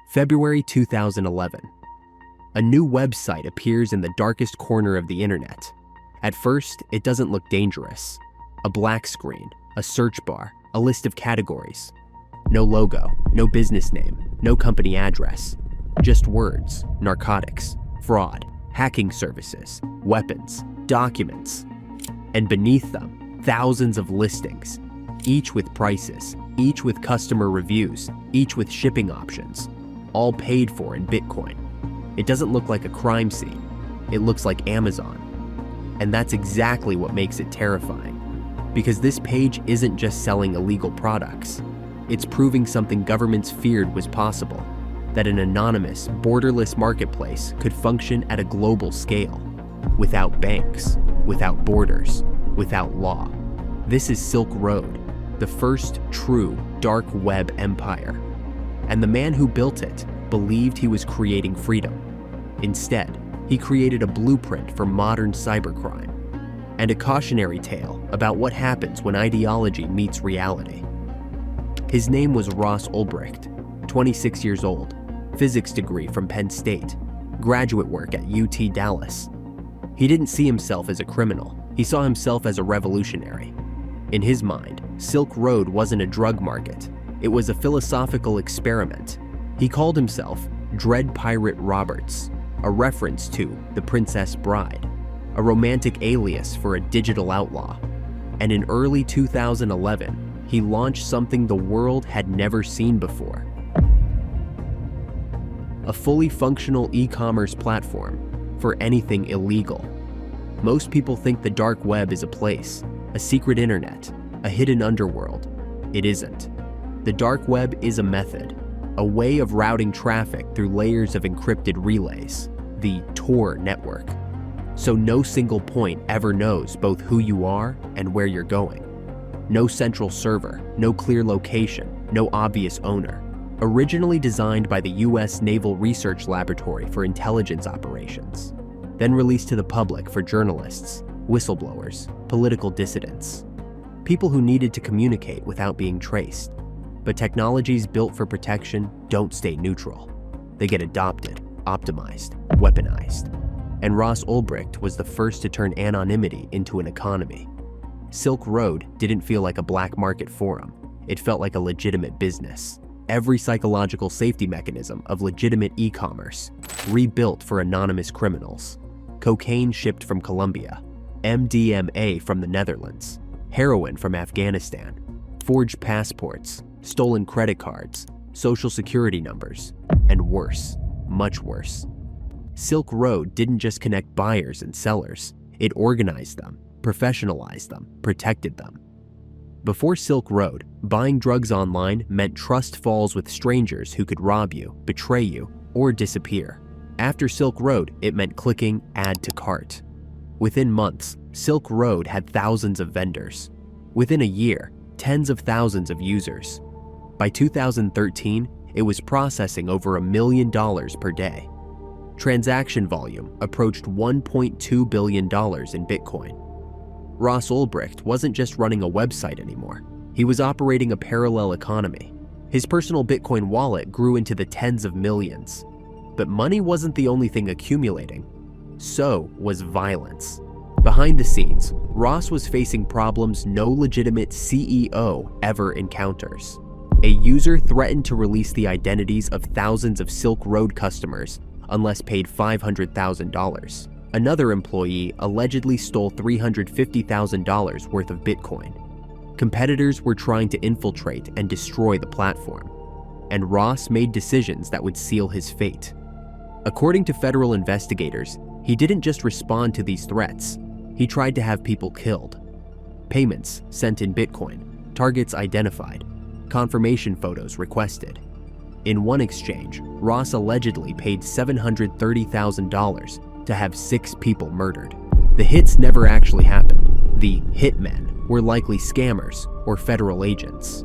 February 2011. A new website appears in the darkest corner of the internet. At first, it doesn't look dangerous. A black screen, a search bar, a list of categories. No logo, no business name, no company address. Just words, narcotics, fraud, hacking services, weapons, documents. And beneath them, thousands of listings, each with prices, each with customer reviews, each with shipping options, all paid for in Bitcoin. It doesn't look like a crime scene. It looks like Amazon. And that's exactly what makes it terrifying. Because this page isn't just selling illegal products. It's proving something governments feared was possible, that an anonymous, borderless marketplace could function at a global scale, without banks, without borders, without law. This is Silk Road, the first true dark web empire. And the man who built it believed he was creating freedom. Instead, he created a blueprint for modern cybercrime and a cautionary tale about what happens when ideology meets reality. His name was Ross Ulbricht, 26 years old, physics degree from Penn State, graduate work at UT Dallas. He didn't see himself as a criminal, he saw himself as a revolutionary. In his mind, Silk Road wasn't a drug market, it was a philosophical experiment. He called himself Dread Pirate Roberts, a reference to The Princess Bride, a romantic alias for a digital outlaw. And in early 2011, he launched something the world had never seen before. A fully functional e-commerce platform for anything illegal. Most people think the dark web is a place, a secret internet, a hidden underworld. It isn't. The dark web is a method, a way of routing traffic through layers of encrypted relays, the Tor network. So no single point ever knows both who you are and where you're going. No central server, no clear location, no obvious owner. Originally designed by the US Naval Research Laboratory for intelligence operations, then released to the public for journalists, whistleblowers, political dissidents, people who needed to communicate without being traced. But technologies built for protection don't stay neutral. They get adopted, optimized, weaponized. And Ross Ulbricht was the first to turn anonymity into an economy. Silk Road didn't feel like a black market forum. It felt like a legitimate business. Every psychological safety mechanism of legitimate e-commerce, rebuilt for anonymous criminals. Cocaine shipped from Colombia, MDMA from the Netherlands, heroin from Afghanistan, forged passports, stolen credit cards, social security numbers, and worse, much worse. Silk Road didn't just connect buyers and sellers, it organized them, professionalized them, protected them. Before Silk Road, buying drugs online meant trust falls with strangers who could rob you, betray you, or disappear. After Silk Road, it meant clicking Add to Cart. Within months, Silk Road had thousands of vendors. Within a year, tens of thousands of users. By 2013, it was processing over $1 million per day. Transaction volume approached $1.2 billion in Bitcoin. Ross Ulbricht wasn't just running a website anymore. He was operating a parallel economy. His personal Bitcoin wallet grew into the tens of millions. But money wasn't the only thing accumulating. So was violence. Behind the scenes, Ross was facing problems no legitimate CEO ever encounters. A user threatened to release the identities of thousands of Silk Road customers unless paid $500,000. Another employee allegedly stole $350,000 worth of Bitcoin. Competitors were trying to infiltrate and destroy the platform. And Ross made decisions that would seal his fate. According to federal investigators, he didn't just respond to these threats. He tried to have people killed. Payments sent in Bitcoin, targets identified, confirmation photos requested. In one exchange, Ross allegedly paid $730,000 to have 6 people murdered. The hits never actually happened. The hitmen were likely scammers or federal agents.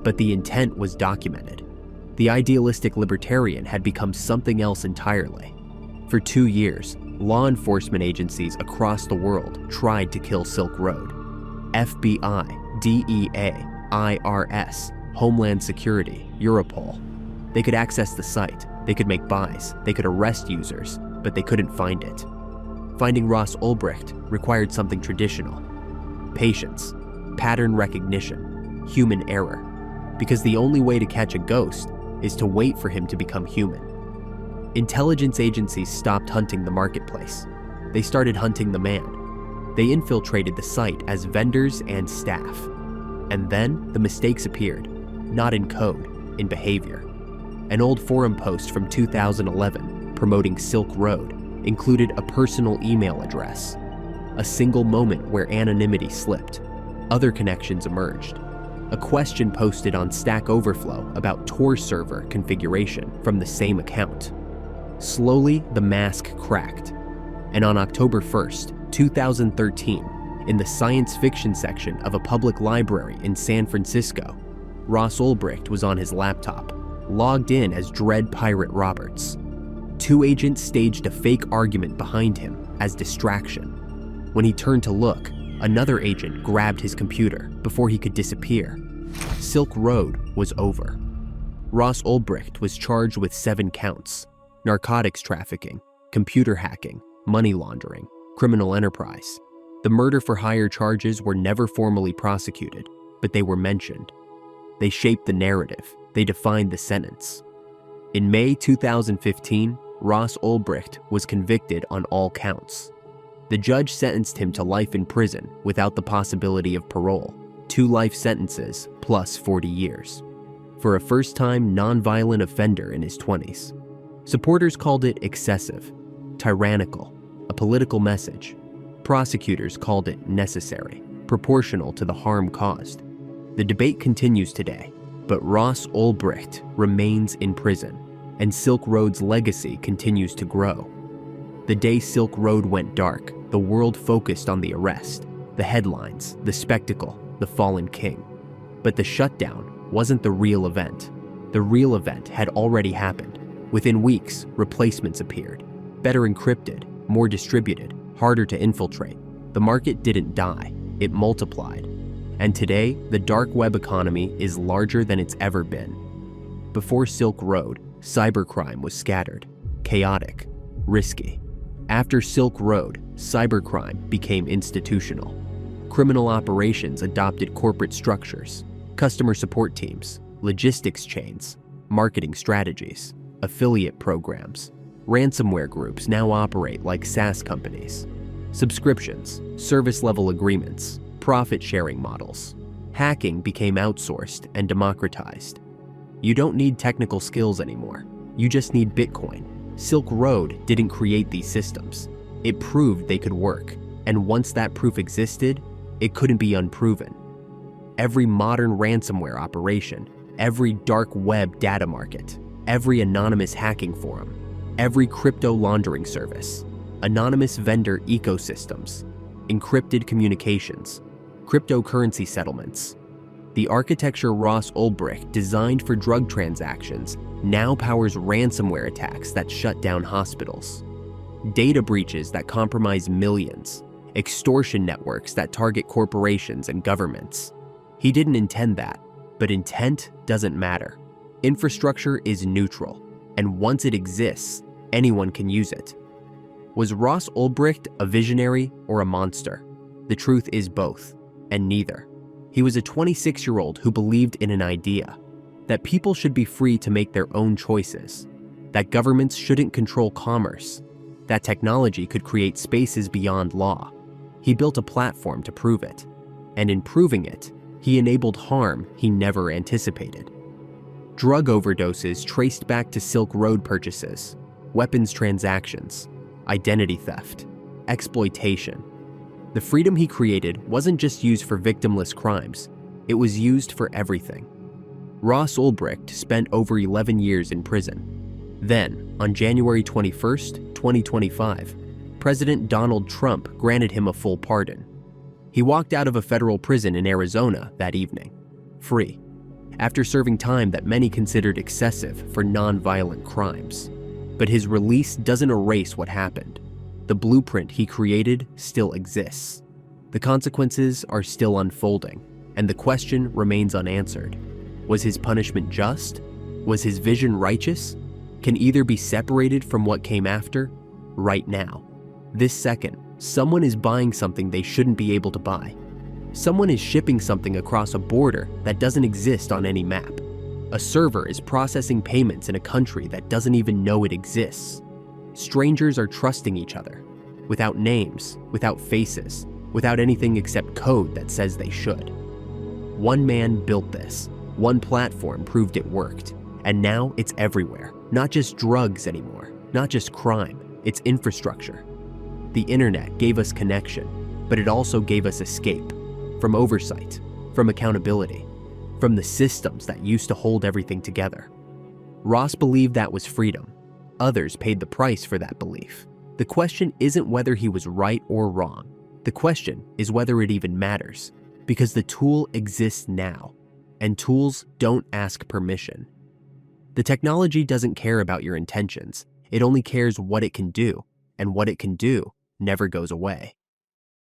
But the intent was documented. The idealistic libertarian had become something else entirely. For 2 years, law enforcement agencies across the world tried to kill Silk Road. FBI, DEA, IRS, Homeland Security, Europol. They could access the site, they could make buys, they could arrest users, but they couldn't find it. Finding Ross Ulbricht required something traditional: patience, pattern recognition, human error, because the only way to catch a ghost is to wait for him to become human. Intelligence agencies stopped hunting the marketplace. They started hunting the man. They infiltrated the site as vendors and staff. And then the mistakes appeared, not in code, in behavior. An old forum post from 2011 promoting Silk Road included a personal email address. A single moment where anonymity slipped. Other connections emerged. A question posted on Stack Overflow about Tor server configuration from the same account. Slowly, the mask cracked. And on October 1st, 2013, in the science fiction section of a public library in San Francisco, Ross Ulbricht was on his laptop, logged in as Dread Pirate Roberts. Two agents staged a fake argument behind him as distraction. When he turned to look, another agent grabbed his computer before he could disappear. Silk Road was over. Ross Ulbricht was charged with 7 counts: narcotics trafficking, computer hacking, money laundering, criminal enterprise. The murder-for-hire charges were never formally prosecuted, but they were mentioned. They shaped the narrative. They defined the sentence. In May 2015, Ross Ulbricht was convicted on all counts. The judge sentenced him to life in prison without the possibility of parole, 2 life sentences plus 40 years, for a first-time non-violent offender in his 20s. Supporters called it excessive, tyrannical, a political message. Prosecutors called it necessary, proportional to the harm caused. The debate continues today, but Ross Ulbricht remains in prison, and Silk Road's legacy continues to grow. The day Silk Road went dark, the world focused on the arrest, the headlines, the spectacle, the fallen king. But the shutdown wasn't the real event. The real event had already happened. Within weeks, replacements appeared, better encrypted, more distributed, harder to infiltrate. The market didn't die, it multiplied. And today, the dark web economy is larger than it's ever been. Before Silk Road, cybercrime was scattered, chaotic, risky. After Silk Road, cybercrime became institutional. Criminal operations adopted corporate structures, customer support teams, logistics chains, marketing strategies, affiliate programs. Ransomware groups now operate like SaaS companies. Subscriptions, service-level agreements, profit-sharing models. Hacking became outsourced and democratized. You don't need technical skills anymore. You just need Bitcoin. Silk Road didn't create these systems. It proved they could work, and once that proof existed, it couldn't be unproven. Every modern ransomware operation, every dark web data market, every anonymous hacking forum, every crypto laundering service, anonymous vendor ecosystems, encrypted communications, cryptocurrency settlements. The architecture Ross Ulbricht designed for drug transactions now powers ransomware attacks that shut down hospitals, data breaches that compromise millions, extortion networks that target corporations and governments. He didn't intend that, but intent doesn't matter. Infrastructure is neutral, and once it exists, anyone can use it. Was Ross Ulbricht a visionary or a monster? The truth is both, and neither. He was a 26-year-old who believed in an idea, that people should be free to make their own choices, that governments shouldn't control commerce, that technology could create spaces beyond law. He built a platform to prove it, and in proving it, he enabled harm he never anticipated. Drug overdoses traced back to Silk Road purchases, weapons transactions, identity theft, exploitation. The freedom he created wasn't just used for victimless crimes, it was used for everything. Ross Ulbricht spent over 11 years in prison. Then, on January 21st, 2025, President Donald Trump granted him a full pardon. He walked out of a federal prison in Arizona that evening, free, after serving time that many considered excessive for non-violent crimes. But his release doesn't erase what happened. The blueprint he created still exists. The consequences are still unfolding, and the question remains unanswered. Was his punishment just, Was his vision righteous? Can either be separated from what came after? Right now. This second, someone is buying something they shouldn't be able to buy. Someone is shipping something across a border that doesn't exist on any map. A server is processing payments in a country that doesn't even know it exists. Strangers are trusting each other, without names, without faces, without anything except code that says they should. One man built this. One platform proved it worked. And now it's everywhere. Not just drugs anymore, not just crime, it's infrastructure. The internet gave us connection, but it also gave us escape. From oversight, from accountability, from the systems that used to hold everything together. Ross believed that was freedom. Others paid the price for that belief. The question isn't whether he was right or wrong. The question is whether it even matters, because the tool exists now, and tools don't ask permission. The technology doesn't care about your intentions. It only cares what it can do, and what it can do never goes away.